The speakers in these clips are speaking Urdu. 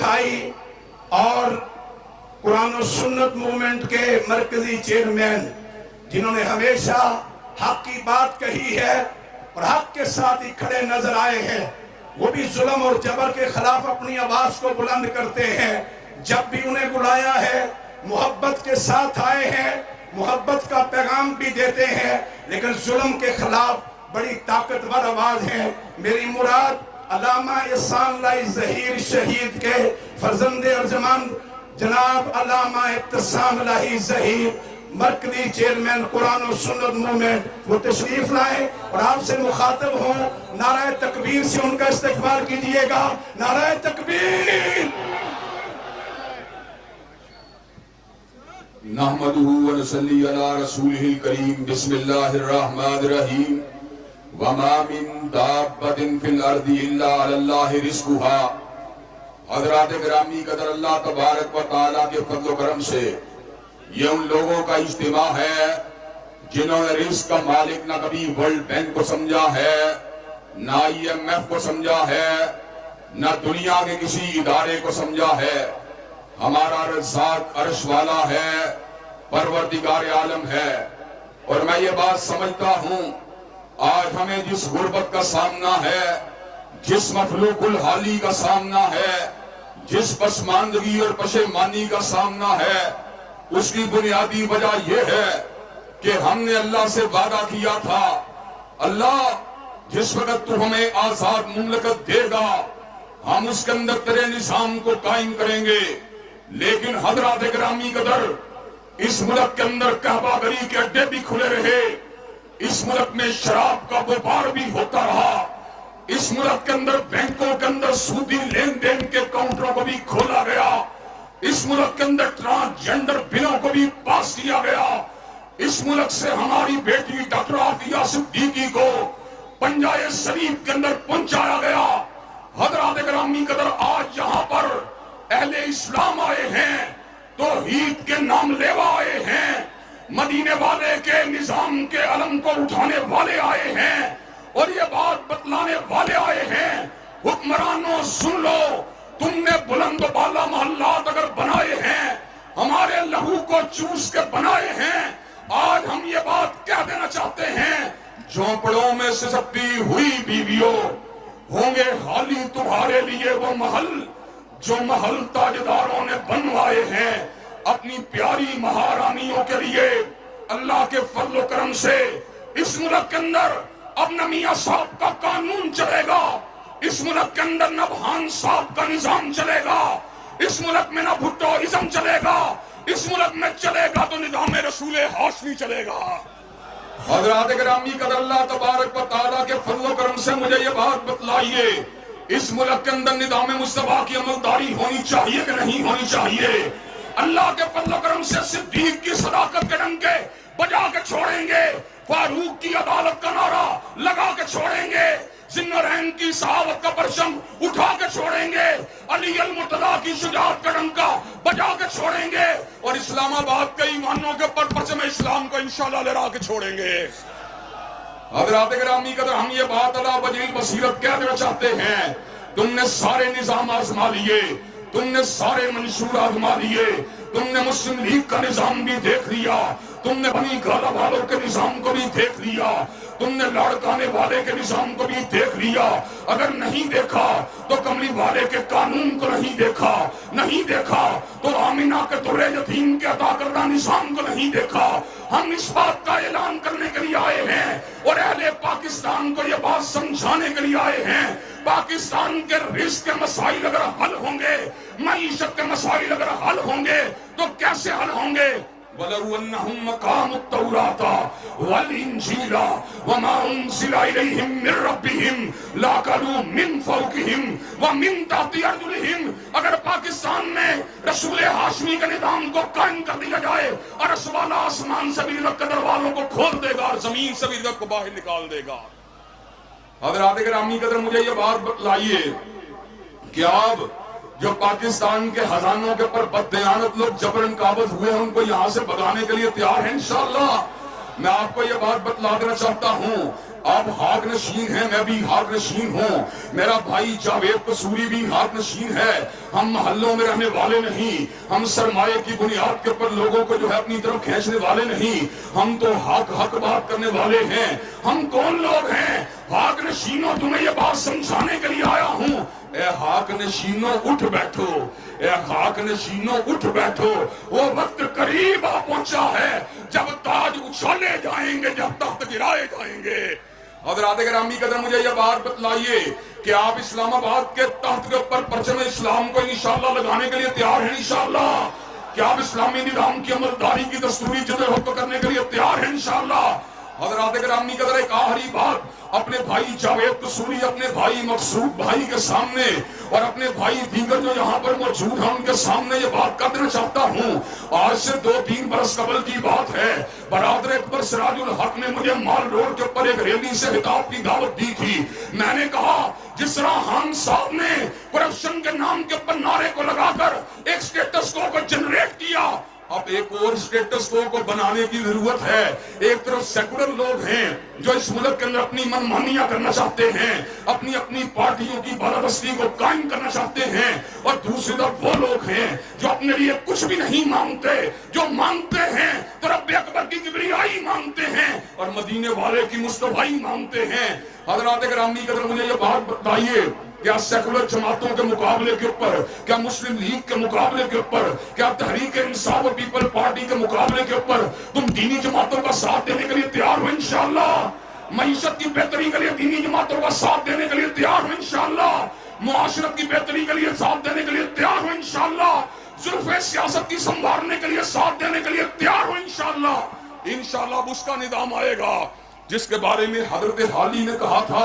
دکھائی اور قرآن و سنت موومنٹ کے مرکزی چیئرمین جنہوں نے ہمیشہ حق کی بات کہی ہے اور حق کے ساتھ ہی کھڑے نظر آئے ہیں، وہ بھی ظلم اور جبر کے خلاف اپنی آواز کو بلند کرتے ہیں۔ جب بھی انہیں بلایا ہے محبت کے ساتھ آئے ہیں، محبت کا پیغام بھی دیتے ہیں، لیکن ظلم کے خلاف بڑی طاقتور آواز ہے۔ میری مراد علامہ احسان اللہ ظہیر شہید کے فرزند ارجمند جناب علامہ ابتسام اللہ ظہیر مرکزی چیئرمین قرآن و سنت موومنٹ، وہ تشریف لائیں اور آپ سے مخاطب ہوں۔ نعرہ تکبیر سے ان کا استقبال کیجئے گا، نعرہ تکبیر۔ نحمدہ ونصلی علی رسولہ الکریم، بسم اللہ الرحمن الرحیم۔ وما من دابۃ فی الارض الا علی اللہ رزقها۔ حضرات گرامی قدر، اللہ تبارک و تعالیٰ کے فضل و کرم سے یہ ان لوگوں کا اجتماع ہے جنہوں نے رزق کا مالک نہ کبھی ورلڈ بینک کو سمجھا ہے، نہ IMF کو سمجھا ہے، نہ دنیا کے کسی ادارے کو سمجھا ہے۔ ہمارا رزاق عرش والا ہے، پروردگار عالم ہے۔ اور میں یہ بات سمجھتا ہوں، آج ہمیں جس غربت کا سامنا ہے، جس مفلوق الحالی کا سامنا ہے، جس پسماندگی اور پشیمانی کا سامنا ہے، اس کی بنیادی وجہ یہ ہے کہ ہم نے اللہ سے وعدہ کیا تھا، اللہ جس وقت تو ہمیں آزاد مملکت دے گا ہم اس کے اندر تیرے نظام کو قائم کریں گے۔ لیکن حضرات گرامی قدر، اس ملک کے اندر کعبہ گری کے اڈے بھی کھلے رہے، اس ملک میں شراب کا وپار بھی ہوتا رہا، اس ملک کے اندر بینکوں کے اندر سودی لین دین کے کاؤنٹروں کو بھی کھولا گیا، اس ملک کے اندر ٹرانسجنڈر بلوں کو بھی پاس کیا گیا، اس ملک سے ہماری بیٹی ڈاکٹر عافیہ صدیقی کو پنجائے شریف کے اندر پہنچایا گیا۔ حضرات گرامی قدر، آج یہاں پر اہل اسلام آئے ہیں، توحید کے نام لیوا آئے ہیں، مدینے والے کے نظام کے علم کو اٹھانے والے آئے ہیں، اور یہ بات بتلانے والے آئے ہیں، حکمرانوں سن لو، تم نے بلند و بالا محلات اگر بنائے ہیں، ہمارے لہو کو چوس کے بنائے ہیں، آج ہم یہ بات کہہ دینا چاہتے ہیں، جھونپڑوں میں سسکتی ہوئی بیویوں، ہوں گے خالی تمہارے لیے وہ محل جو محل تاجداروں نے بنوائے ہیں اپنی پیاری مہارانیوں کے لیے۔ اللہ کے فضل و کرم سے اس ملک کے اندر اب نہ میاں صاحب کا قانون چلے گا، اس ملک کے اندر نہ بھان صاحب کا نظام چلے گا، اس ملک میں نہ بھٹوازم چلے گا، اس ملک میں چلے گا تو نظام رسول ہاشمی چلے گا۔ حضرات گرامی قدر، اللہ تبارک و تعالیٰ کے فضل و کرم سے مجھے یہ بات بتلائیے، اس ملک کے اندر نظام مصطفیٰ کی عملداری ہونی چاہیے کہ نہیں ہونی چاہیے؟ اللہ کے فضل و کرم سے صدیق کی صداقت کے ڈنکے بجا کے چھوڑیں گے، فاروق کی عدالت کا نعرہ لگا کے چھوڑیں گے، ذوالنورین کی صحابت کا پرچم اٹھا کے چھوڑیں گے، علی المرتضیٰ کی شجاعت کا ڈنکا بجا کے چھوڑیں گے، اور اسلام آباد کے ایمانوں کے پر پرچم اسلام کو انشاءاللہ لہرا کے چھوڑیں گے۔ حضرات گرامی قدر، ہم یہ بات علی وجہ بصیرت کہہ دینا چاہتے ہیں، تم نے سارے نظام آزما لیے، تم نے سارے منشور آزما لیے، تم نے مسلم لیگ کا نظام بھی دیکھ لیا، تم نے بنی گالا والوں کے نظام کو بھی دیکھ لیا، تم نے لاڑکانے والے کے نظام کو بھی دیکھ لیا، اگر نہیں دیکھا تو کملی والے کے قانون کو نہیں دیکھا، نہیں دیکھا تو آمینہ کے درے یتیم کے عطا کردہ نظام کو نہیں دیکھا۔ ہم اس بات کا اعلان کرنے کے لیے آئے ہیں اور اہل پاکستان کو یہ بات سمجھانے کے لیے آئے ہیں، پاکستان کے رزق کے مسائل اگر حل ہوں گے، معیشت کے مسائل اگر حل ہوں گے تو کیسے حل ہوں گے؟ وَلَوْ أَنَّهُمْ أَقَامُوا التَّوْرَاةَ وَالْإِنْجِيلَ وَمَا أُنزِلَ إِلَيْهِمْ مِنْ رَبِّهِمْ لَأَكَلُوا مِنْ فَوْقِهِمْ وَمِنْ تَحْتِ أَرْجُلِهِمْ۔ اگر پاکستان میں رسول ہاشمی کے نظام کو قائم کر دیا جائے، عرش والا آسمان سے بھی رزق قدر والوں کو کھول دے گا اور زمین سے بھی رزق کو باہر نکال دے گا۔ حضرات گرامی قدر، مجھے یہ بات بتلائیے کہ اب جو پاکستان کے خزانوں کے اوپر بددیانت لوگ جبرن قابض ہوئے ہیں، ان کو یہاں سے بھگانے کے لیے تیار ہیں انشاءاللہ۔ میں آپ کو یہ بات بتلا دینا چاہتا ہوں، آپ حاق نشین ہیں، میں بھی حاق نشین ہوں، میرا بھائی جاوید قصوری بھی حاق نشین ہے۔ ہم محلوں میں رہنے والے نہیں، ہم سرمایہ کی بنیاد کے اوپر لوگوں کو جو ہے اپنی طرف کھینچنے والے نہیں، ہم تو حق بات کرنے والے ہیں۔ ہم کون لوگ ہیں؟ حاق نشینوں، تمہیں یہ بات سمجھانے کے لیے آیا ہوں، اے حاق نشینوں اٹھ بیٹھو، اے حاق نشینوں اٹھ بیٹھو، وہ وقت قریب آ پہنچا ہے جب تاج اچھالے جائیں گے، جب تخت گرائے جائیں گے۔ حضرات گرامی قدر، مجھے یہ بات بتلائیے کہ آپ اسلام آباد کے تخت کے اوپر پرچم اسلام کو انشاءاللہ لگانے کے لیے تیار ہیں انشاءاللہ؟ کیا آپ اسلامی نظام کی عملداری کی دستوری جدوجہد کرنے کے لیے تیار ہیں انشاءاللہ؟ حضرات گرامی قدر، ایک آخری بات اپنے بھائی جاوید قصوری، اپنے بھائی مقصود بھائی کے سامنے اور اپنے بھائی دیگر جو یہاں پر موجود ہیں ان کے سامنے یہ بات کر دینا چاہتا ہوں۔ آج سے 2-3 برس قبل کی بات ہے، برادر اکبر سراج الحق نے مجھے مال روڈ کے اوپر ایک ریلی سے خطاب کی دعوت دی تھی۔ میں نے کہا جس طرح خان صاحب نے کرپشن کے نام کے اوپر نعرے کو لگا کر ایک سٹیٹس کو جنریٹ کیا، اب ایک اور سٹیٹس کو بنانے کی ضرورت ہے۔ ایک طرف سیکولر لوگ ہیں جو اس ملک کے اندر اپنی منمانیاں کرنا چاہتے ہیں، اپنی پارٹیوں کی بالادستی کو قائم کرنا چاہتے ہیں، اور دوسری طرف وہ لوگ ہیں جو اپنے لیے کچھ بھی نہیں مانگتے، جو مانگتے ہیں تو رب اکبر کی کبریائی مانگتے ہیں اور مدینے والے کی مصطفیٰ مانگتے ہیں۔ حضرات گرامی قدر، مجھے یہ بات بتائیے، کیا سیکولر جماعتوں کے مقابلے کے اوپر، کیا مسلم لیگ کے مقابلے کے اوپر، کیا تحریک انصاف اور پیپل پارٹی کے مقابلے کے اوپر تم دینی جماعتوں کا ساتھ دینے کے لیے تیار ہو انشاءاللہ؟ معیشت کی بہتری کے لیے دینی جماعتوں کا ساتھ دینے کے لیے تیار ہو انشاءاللہ؟ معاشرت کی بہتری کے لیے ساتھ دینے کے لیے تیار ہو انشاءاللہ؟ زلفِ سیاست کی سنوارنے کے لیے ساتھ دینے کے لیے تیار ہو انشاءاللہ؟ انشاءاللہ اب اس کا نظام آئے گا جس کے بارے میں حضرت حالی نے کہا تھا،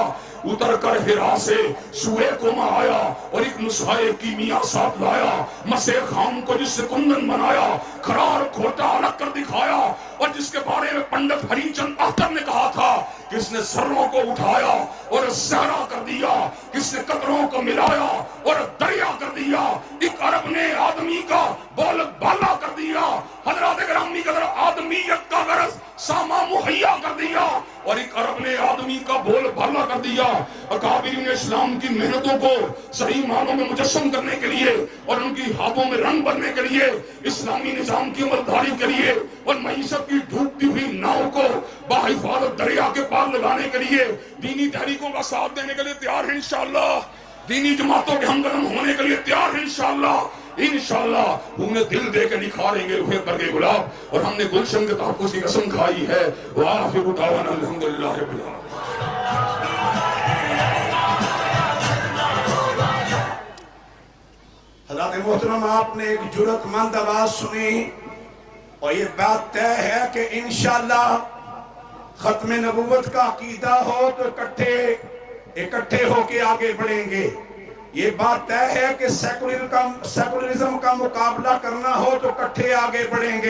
اتر کر ہرا سے سوئے کو میں آیا اور ایک نسخہ کیمیا ساتھ لایا، مسے خام کو جس سے کندن بنایا، کھڑا اور کھوٹا الگ کر دکھایا، اور جس کے بارے میں پنڈت ہری چند اختر نے کہا تھا، کس نے ذروں کو اٹھایا اور صحرا کر دیا، کس نے قطروں کو ملایا اور دریا کر دیا، ایک عرب نے آدمی کا بول بالا کر دیا۔ حضرات گرامی قدر، آدمیت کا غرض ساما مہیا کر دیا اور ایک عرب نے آدمی کا بول بالا کر دیا۔ اکابرین اسلام کی محنتوں کو صحیح معنوں میں مجسم کرنے کے لیے اور ان کی ہاتھوں میں رنگ بھرنے کے لیے، اسلامی نظام کی عملداری کے لیے اور معیشت کی ڈوبتی ہوئی ناؤ کو بحفاظت دریا کے پار لگانے کے لیے دینی تحریکوں کا ساتھ دینے کے لیے تیار ہے انشاءاللہ؟ دینی جماعتوں کے ہمدرد ہونے کے لیے تیار ہے انشاءاللہ؟ انشاءاللہ ہم نے دل دے کے نکھاریں گے روحے پر کے گلاب، اور ہم نے گلشن کے تحفظ کی قسم کھائی ہے۔ وآخر دعوانا الحمدللہ رب العالمین۔ حضرات محترم، آپ نے ایک جرات مند آواز سنی اور یہ بات طے ہے کہ انشاءاللہ ختم نبوت کا عقیدہ ہو تو اکٹھے ہو کے آگے بڑھیں گے۔ یہ بات طے ہے کہ سیکولرزم کا مقابلہ کرنا ہو تو اکٹھے آگے بڑھیں گے۔